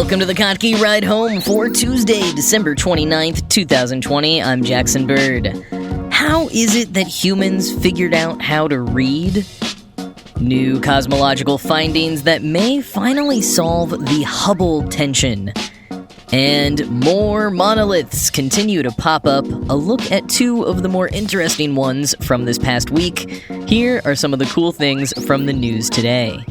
Welcome to the Kottke Ride Home for Tuesday, December 29th, 2020. I'm Jackson Bird. How is it that humans figured out how to read? New cosmological findings that may finally solve the Hubble tension. And more monoliths continue to pop up. A look at two of the more interesting ones from this past week. Here are some of the cool things from the news today.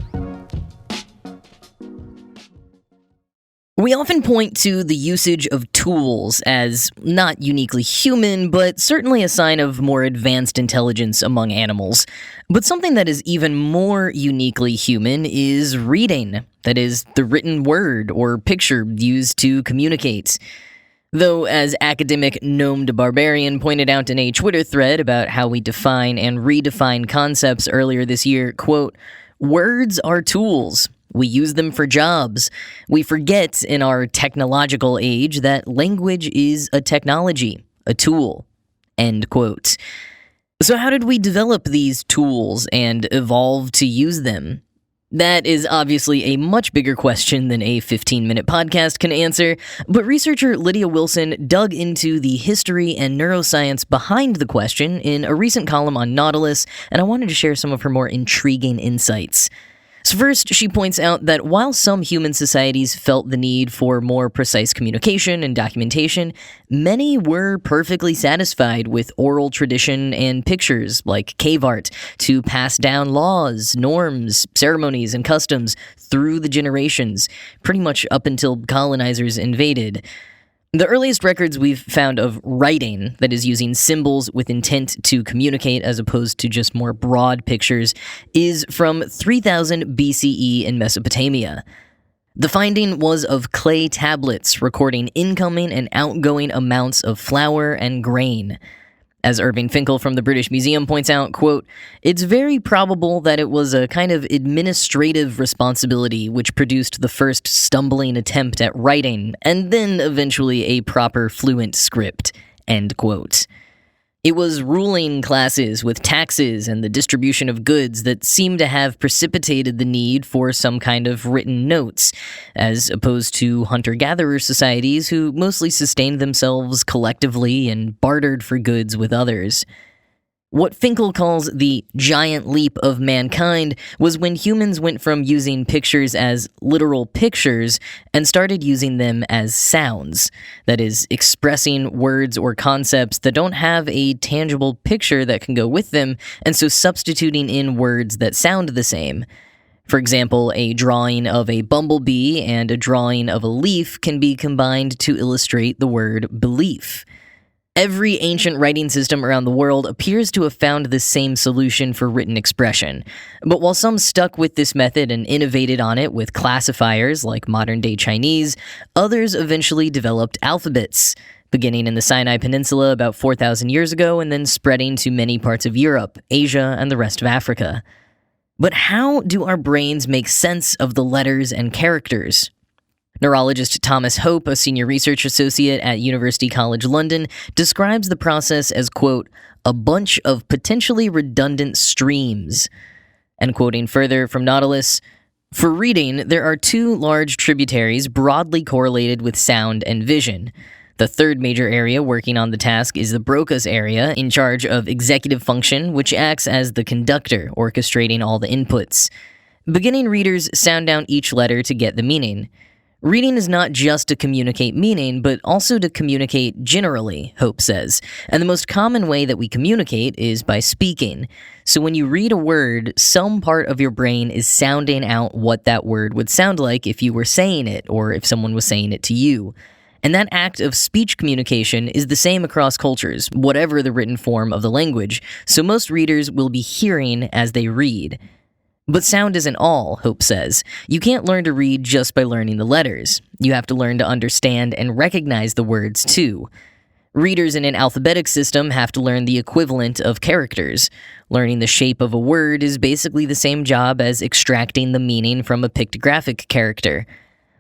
We often point to the usage of tools as not uniquely human, but certainly a sign of more advanced intelligence among animals. But something that is even more uniquely human is reading. That is, the written word or picture used to communicate. Though, as academic Gnome the Barbarian pointed out in a Twitter thread about how we define and redefine concepts earlier this year, quote, "Words are tools. We use them for jobs. We forget in our technological age that language is a technology, a tool." End quote. So how did we develop these tools and evolve to use them? That is obviously a much bigger question than a 15-minute podcast can answer, but researcher Lydia Wilson dug into the history and neuroscience behind the question in a recent column on Monoliths, and I wanted to share some of her more intriguing insights. So first, she points out that while some human societies felt the need for more precise communication and documentation, many were perfectly satisfied with oral tradition and pictures, like cave art, to pass down laws, norms, ceremonies, and customs through the generations, pretty much up until colonizers invaded. The earliest records we've found of writing, that is using symbols with intent to communicate as opposed to just more broad pictures, is from 3000 BCE in Mesopotamia. The finding was of clay tablets recording incoming and outgoing amounts of flour and grain. As Irving Finkel from the British Museum points out, quote, "It's very probable that it was a kind of administrative responsibility which produced the first stumbling attempt at writing, and then eventually a proper fluent script." End quote. It was ruling classes with taxes and the distribution of goods that seem to have precipitated the need for some kind of written notes, as opposed to hunter-gatherer societies who mostly sustained themselves collectively and bartered for goods with others. What Finkel calls the giant leap of mankind was when humans went from using pictures as literal pictures and started using them as sounds. That is, expressing words or concepts that don't have a tangible picture that can go with them, and so substituting in words that sound the same. For example, a drawing of a bumblebee and a drawing of a leaf can be combined to illustrate the word belief. Every ancient writing system around the world appears to have found the same solution for written expression. But while some stuck with this method and innovated on it with classifiers like modern-day Chinese, others eventually developed alphabets, beginning in the Sinai Peninsula about 4,000 years ago and then spreading to many parts of Europe, Asia, and the rest of Africa. But how do our brains make sense of the letters and characters? Neurologist Thomas Hope, a senior research associate at University College London, describes the process as, quote, "a bunch of potentially redundant streams." And quoting further from Nautilus, "For reading, there are two large tributaries broadly correlated with sound and vision. The third major area working on the task is the Broca's area, in charge of executive function, which acts as the conductor, orchestrating all the inputs. Beginning readers sound down each letter to get the meaning. Reading is not just to communicate meaning, but also to communicate generally," Hope says. "And the most common way that we communicate is by speaking. So when you read a word, some part of your brain is sounding out what that word would sound like if you were saying it, or if someone was saying it to you. And that act of speech communication is the same across cultures, whatever the written form of the language, so most readers will be hearing as they read. But sound isn't all," Hope says. "You can't learn to read just by learning the letters. You have to learn to understand and recognize the words, too. Readers in an alphabetic system have to learn the equivalent of characters. Learning the shape of a word is basically the same job as extracting the meaning from a pictographic character.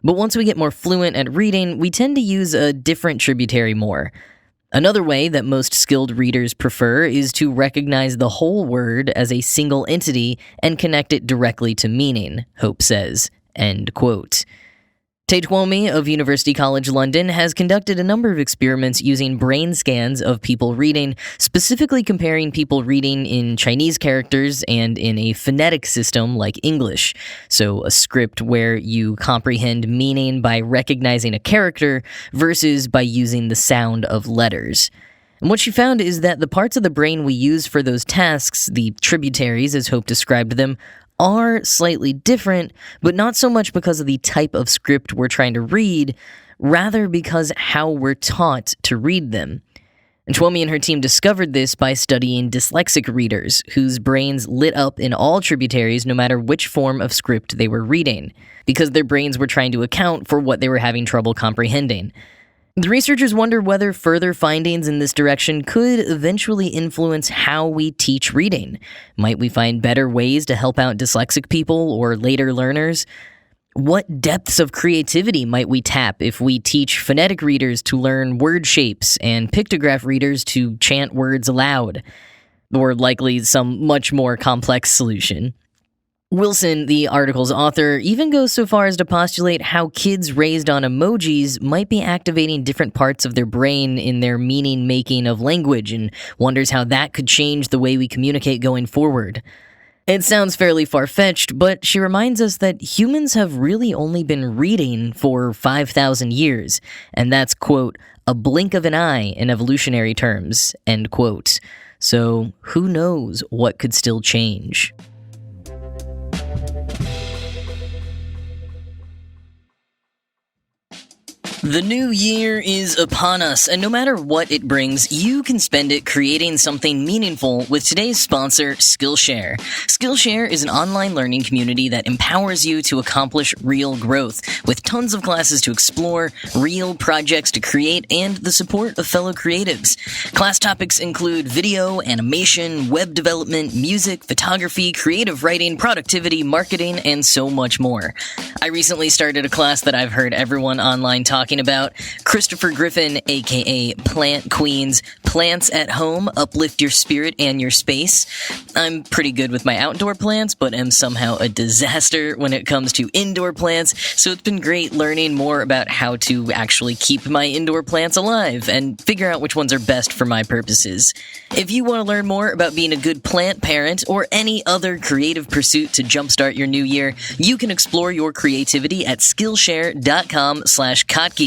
But once we get more fluent at reading, we tend to use a different tributary more. Another way that most skilled readers prefer is to recognize the whole word as a single entity and connect it directly to meaning," Hope says. End quote. Taitwomi of University College London has conducted a number of experiments using brain scans of people reading, specifically comparing people reading in Chinese characters and in a phonetic system like English, so a script where you comprehend meaning by recognizing a character versus by using the sound of letters. And what she found is that the parts of the brain we use for those tasks, the tributaries as Hope described them, are slightly different, but not so much because of the type of script we're trying to read, rather because how we're taught to read them. And Twomey and her team discovered this by studying dyslexic readers, whose brains lit up in all tributaries no matter which form of script they were reading, because their brains were trying to account for what they were having trouble comprehending. The researchers wonder whether further findings in this direction could eventually influence how we teach reading. Might we find better ways to help out dyslexic people or later learners? What depths of creativity might we tap if we teach phonetic readers to learn word shapes and pictograph readers to chant words aloud? Or likely some much more complex solution. Wilson, the article's author, even goes so far as to postulate how kids raised on emojis might be activating different parts of their brain in their meaning-making of language, and wonders how that could change the way we communicate going forward. It sounds fairly far-fetched, but she reminds us that humans have really only been reading for 5,000 years, and that's, quote, a blink of an eye in evolutionary terms, end quote. So who knows what could still change? The new year is upon us, and no matter what it brings, you can spend it creating something meaningful with today's sponsor, Skillshare. Skillshare is an online learning community that empowers you to accomplish real growth, with tons of classes to explore, real projects to create, and the support of fellow creatives. Class topics include video, animation, web development, music, photography, creative writing, productivity, marketing, and so much more. I recently started a class that I've heard everyone online talking about, Christopher Griffin, aka Plant Queen's Plants at Home, Uplift Your Spirit and Your Space. I'm pretty good with my outdoor plants, but am somehow a disaster when it comes to indoor plants, so it's been great learning more about how to actually keep my indoor plants alive and figure out which ones are best for my purposes. If you want to learn more about being a good plant parent or any other creative pursuit to jumpstart your new year, you can explore your creativity at Skillshare.com/Kottke,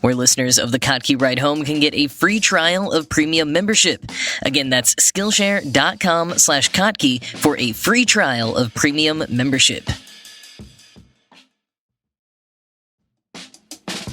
where listeners of the Kottke Ride Home can get a free trial of premium membership. Again, that's Skillshare.com/Kottke for a free trial of premium membership.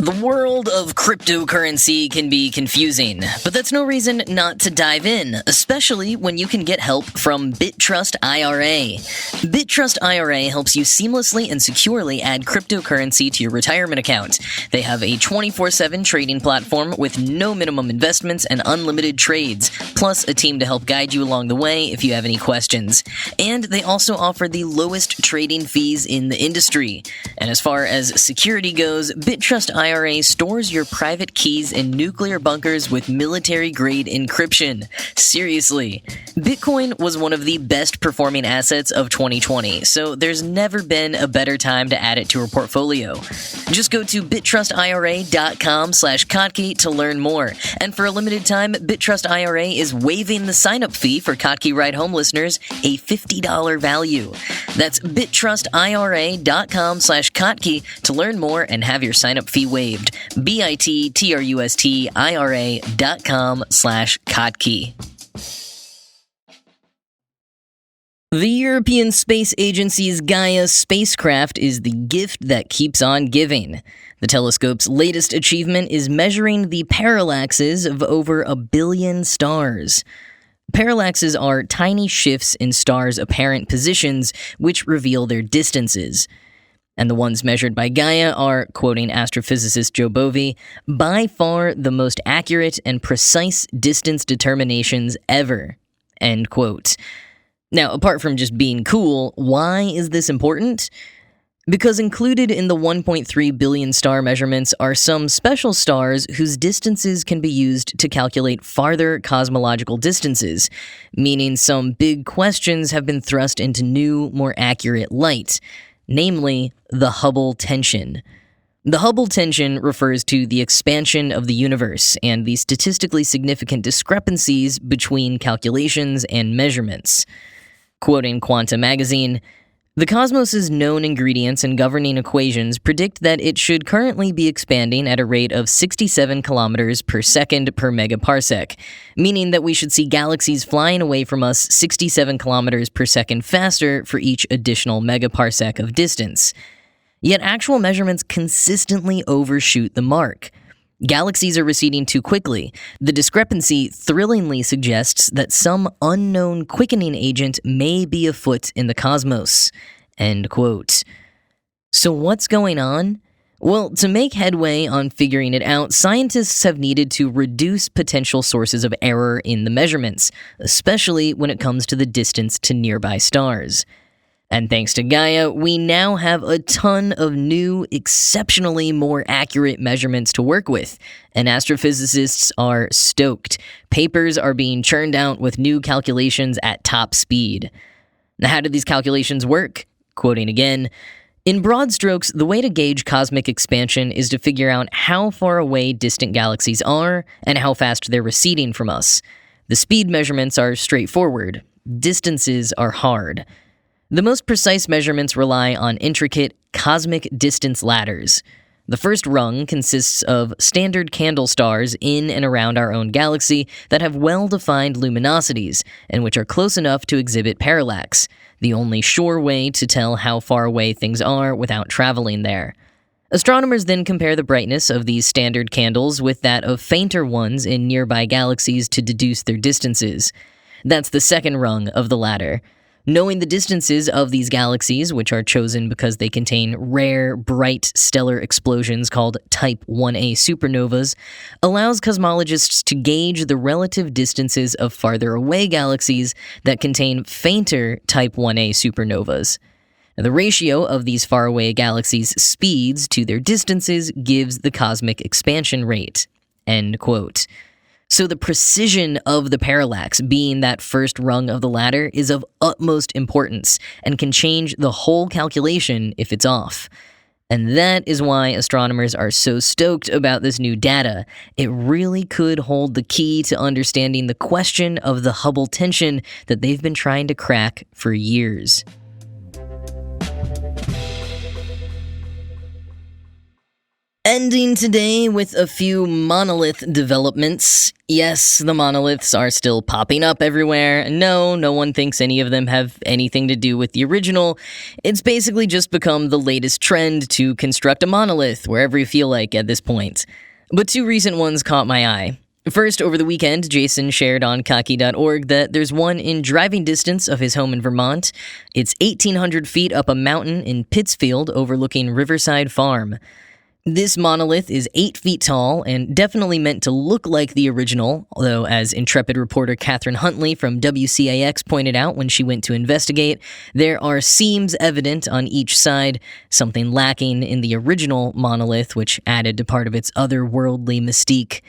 The world of cryptocurrency can be confusing, but that's no reason not to dive in, especially when you can get help from BitTrust IRA. BitTrust IRA helps you seamlessly and securely add cryptocurrency to your retirement account. They have a 24/7 trading platform with no minimum investments and unlimited trades, plus a team to help guide you along the way if you have any questions. And they also offer the lowest trading fees in the industry. And as far as security goes, BitTrust IRA stores your private keys in nuclear bunkers with military-grade encryption. Seriously. Bitcoin was one of the best performing assets of 2020, so there's never been a better time to add it to your portfolio. Just go to BitTrustIRA.com/Kottke to learn more. And for a limited time, BitTrust IRA is waiving the sign-up fee for Kottke Ride Home listeners, a $50 value. That's BitTrustIRA.com/Kottke to learn more and have your sign-up fee waived. BitTrustIRA.com/Kottke. The European Space Agency's Gaia spacecraft is the gift that keeps on giving. The telescope's latest achievement is measuring the parallaxes of over 1 billion stars. Parallaxes are tiny shifts in stars' apparent positions, which reveal their distances. And the ones measured by Gaia are, quoting astrophysicist Joe Bovee, by far the most accurate and precise distance determinations ever, end quote. Now, apart from just being cool, why is this important? Because included in the 1.3 billion star measurements are some special stars whose distances can be used to calculate farther cosmological distances, meaning some big questions have been thrust into new, more accurate light, namely the Hubble tension. The Hubble tension refers to the expansion of the universe and the statistically significant discrepancies between calculations and measurements. Quoting Quanta magazine, "The cosmos's known ingredients and governing equations predict that it should currently be expanding at a rate of 67 kilometers per second per megaparsec, meaning that we should see galaxies flying away from us 67 kilometers per second faster for each additional megaparsec of distance. Yet actual measurements consistently overshoot the mark. Galaxies are receding too quickly. The discrepancy thrillingly suggests that some unknown quickening agent may be afoot in the cosmos." End quote. So what's going on? Well, to make headway on figuring it out, scientists have needed to reduce potential sources of error in the measurements, especially when it comes to the distance to nearby stars. And thanks to Gaia, we now have a ton of new, exceptionally more accurate measurements to work with, and astrophysicists are stoked. Papers are being churned out with new calculations at top speed. Now, how do these calculations work? Quoting again, "In broad strokes, the way to gauge cosmic expansion is to figure out how far away distant galaxies are and how fast they're receding from us. The speed measurements are straightforward. Distances are hard. The most precise measurements rely on intricate cosmic distance ladders. The first rung consists of standard candle stars in and around our own galaxy that have well-defined luminosities and which are close enough to exhibit parallax, the only sure way to tell how far away things are without traveling there. Astronomers then compare the brightness of these standard candles with that of fainter ones in nearby galaxies to deduce their distances. That's the second rung of the ladder. Knowing the distances of these galaxies, which are chosen because they contain rare, bright stellar explosions called Type 1a supernovas, allows cosmologists to gauge the relative distances of farther away galaxies that contain fainter Type 1a supernovas. Now, the ratio of these faraway galaxies' speeds to their distances gives the cosmic expansion rate." End quote. So the precision of the parallax, being that first rung of the ladder, is of utmost importance and can change the whole calculation if it's off. And that is why astronomers are so stoked about this new data. It really could hold the key to understanding the question of the Hubble tension that they've been trying to crack for years. Ending today with a few monolith developments. Yes, the monoliths are still popping up everywhere. No one thinks any of them have anything to do with the original. It's basically just become the latest trend to construct a monolith wherever you feel like at this point. But two recent ones caught my eye. First, over the weekend, Jason shared on Kaki.org that there's one in driving distance of his home in Vermont. It's 1,800 feet up a mountain in Pittsfield overlooking Riverside Farm. This monolith is 8 feet tall and definitely meant to look like the original, although as intrepid reporter Catherine Huntley from WCAX pointed out when she went to investigate, there are seams evident on each side, something lacking in the original monolith, which added to part of its otherworldly mystique.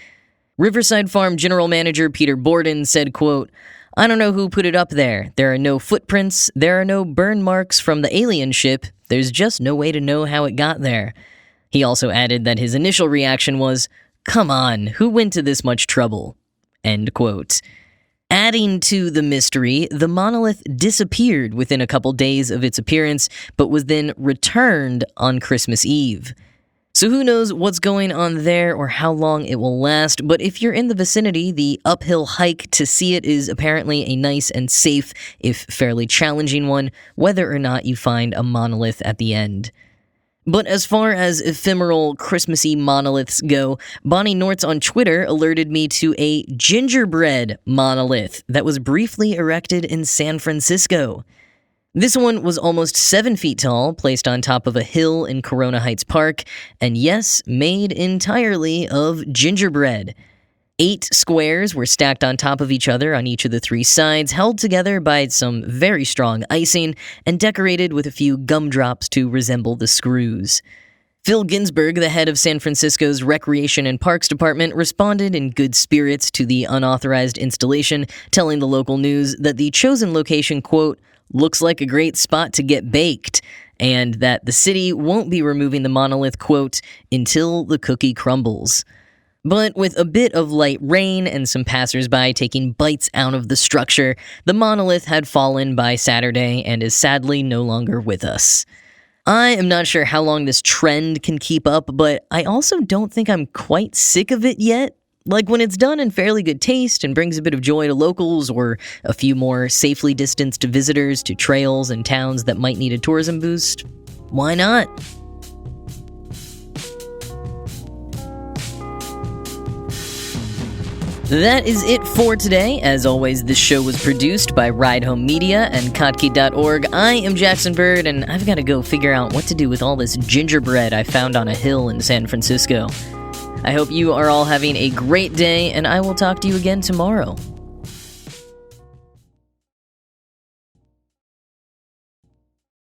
Riverside Farm General Manager Peter Borden said, quote, "I don't know who put it up there. There are no footprints, there are no burn marks from the alien ship, there's just no way to know how it got there." He also added that his initial reaction was, "Come on, who went to this much trouble?" End quote. Adding to the mystery, the monolith disappeared within a couple days of its appearance, but was then returned on Christmas Eve. So who knows what's going on there or how long it will last, but if you're in the vicinity, the uphill hike to see it is apparently a nice and safe, if fairly challenging one, whether or not you find a monolith at the end. But as far as ephemeral Christmassy monoliths go, Bonnie Nortz on Twitter alerted me to a gingerbread monolith that was briefly erected in San Francisco. This one was almost 7 feet tall, placed on top of a hill in Corona Heights Park, and yes, made entirely of gingerbread. 8 squares were stacked on top of each other on each of the 3 sides, held together by some very strong icing, and decorated with a few gumdrops to resemble the screws. Phil Ginsburg, the head of San Francisco's Recreation and Parks Department, responded in good spirits to the unauthorized installation, telling the local news that the chosen location, quote, looks like a great spot to get baked, and that the city won't be removing the monolith, quote, until the cookie crumbles. But with a bit of light rain and some passersby taking bites out of the structure, the monolith had fallen by Saturday and is sadly no longer with us. I am not sure how long this trend can keep up, but I also don't think I'm quite sick of it yet. Like when it's done in fairly good taste and brings a bit of joy to locals or a few more safely distanced visitors to trails and towns that might need a tourism boost, why not? That is it for today. As always, this show was produced by Ride Home Media and Kottke.org. I am Jackson Bird, and I've got to go figure out what to do with all this gingerbread I found on a hill in San Francisco. I hope you are all having a great day, and I will talk to you again tomorrow.